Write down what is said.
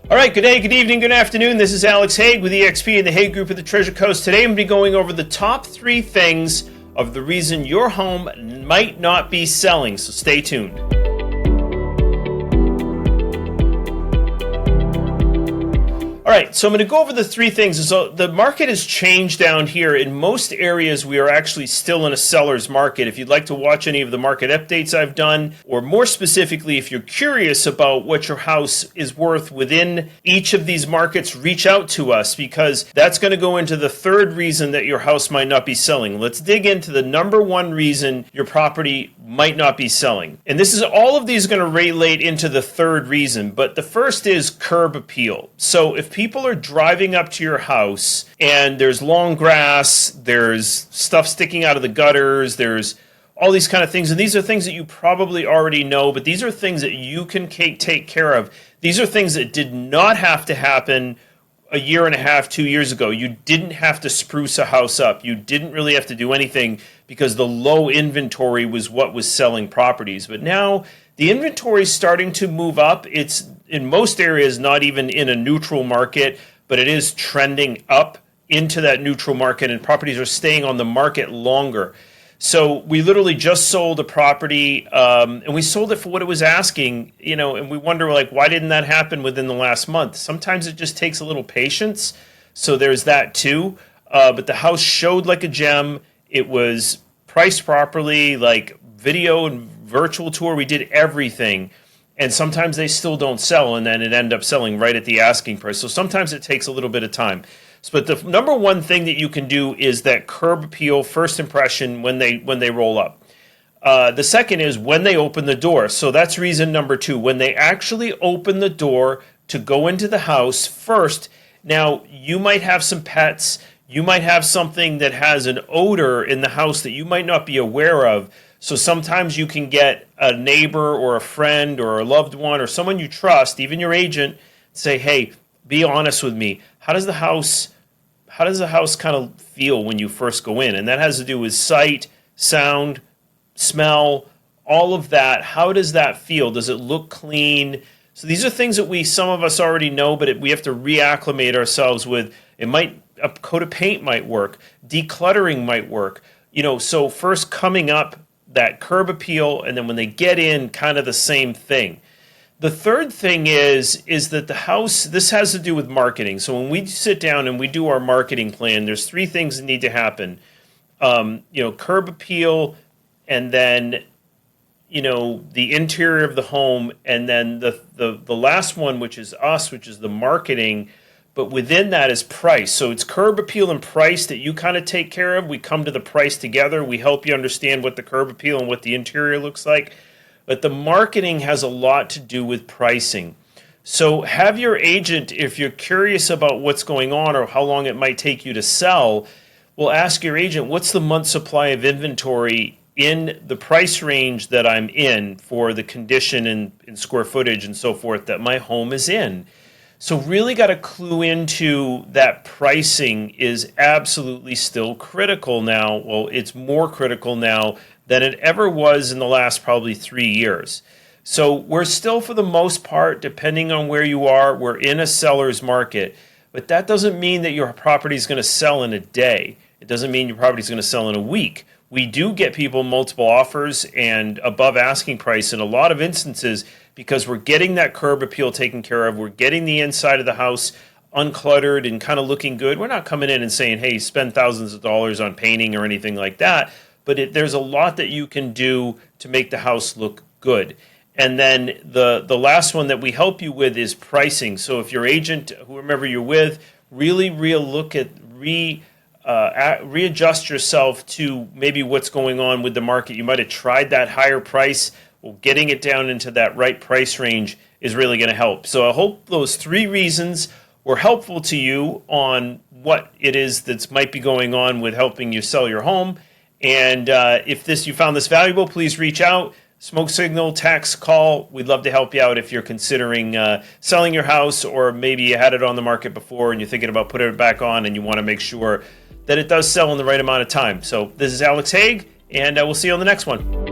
All right, good day, good evening, good afternoon. This is Alex Haigh with EXP and the Haigh Group of the Treasure Coast. Today I'm going to be going over the top 3 things of the reason your home might not be selling, so stay tuned. All right, so I'm going to go over the 3 things. So the market has changed down here. In most areas, we are actually still in a seller's market. If you'd like to watch any of the market updates I've done, or more specifically, if you're curious about what your house is worth within each of these markets, reach out to us because that's going to go into the 3rd reason that your house might not be selling. Let's dig into the number 1 reason your property might not be selling. And this is all of these are going to relate into the 3rd reason, but the first is curb appeal. So if people are driving up to your house and there's long grass, there's stuff sticking out of the gutters, there's all these kind of things, and these are things that you probably already know, but these are things that you can take care of. These are things that did not have to happen a year and a half, 2 years ago. You didn't have to spruce a house up. You didn't really have to do anything because the low inventory was what was selling properties. But now the inventory is starting to move up. It's in most areas not even in a neutral market, but it is trending up into that neutral market, and properties are staying on the market longer. So we literally just sold a property, and we sold it for what it was asking, and we wonder, why didn't that happen within the last month? Sometimes it just takes a little patience, so there's that too. But the house showed like a gem. It was priced properly, like video and virtual tour. We did everything, and sometimes they still don't sell, and then it ended up selling right at the asking price. So sometimes it takes a little bit of time. But the number 1 thing that you can do is that curb appeal, first impression when they roll up. The second is when they open the door. So that's reason number 2. When they actually open the door to go into the house first. Now, you might have some pets. You might have something that has an odor in the house that you might not be aware of. So sometimes you can get a neighbor or a friend or a loved one or someone you trust, even your agent, say, hey, be honest with me. How does the house kind of feel when you first go in? And that has to do with sight, sound, smell, all of that. How does that feel? Does it look clean? So these are things that some of us already know, but we have to reacclimate ourselves with. A coat of paint might work. Decluttering might work. So first coming up, that curb appeal, and then when they get in, kind of the same thing. The 3rd thing is that the house, this has to do with marketing. So when we sit down and we do our marketing plan, there's 3 things that need to happen. Curb appeal, and then, the interior of the home, and then the last one, which is us, which is the marketing. But within that is price. So it's curb appeal and price that you kind of take care of. We come to the price together. We help you understand what the curb appeal and what the interior looks like. But the marketing has a lot to do with pricing. So have your agent, if you're curious about what's going on or how long it might take you to sell, we'll ask your agent, what's the month supply of inventory in the price range that I'm in for the condition and square footage and so forth that my home is in? So really got to clue into that pricing is absolutely still critical now. Well, it's more critical now than it ever was in the last probably 3 years. So we're still, for the most part, depending on where you are, we're in a seller's market. But that doesn't mean that your property is going to sell in a day. It doesn't mean your property is going to sell in a week. We do get people multiple offers and above asking price in a lot of instances because we're getting that curb appeal taken care of. We're getting the inside of the house uncluttered and kind of looking good. We're not coming in and saying, hey, spend thousands of dollars on painting or anything like that. But there's a lot that you can do to make the house look good. And then the last one that we help you with is pricing. So if your agent, whoever you're with, really look at readjust yourself to maybe what's going on with the market. You might have tried that higher price. Well, getting it down into that right price range is really going to help. So I hope those 3 reasons were helpful to you on what it is that might be going on with helping you sell your home. And if you found this valuable, please reach out. Smoke signal, text, call. We'd love to help you out if you're considering selling your house, or maybe you had it on the market before and you're thinking about putting it back on and you want to make sure that it does sell in the right amount of time. So this is Alex Haigh, and we'll see you on the next one.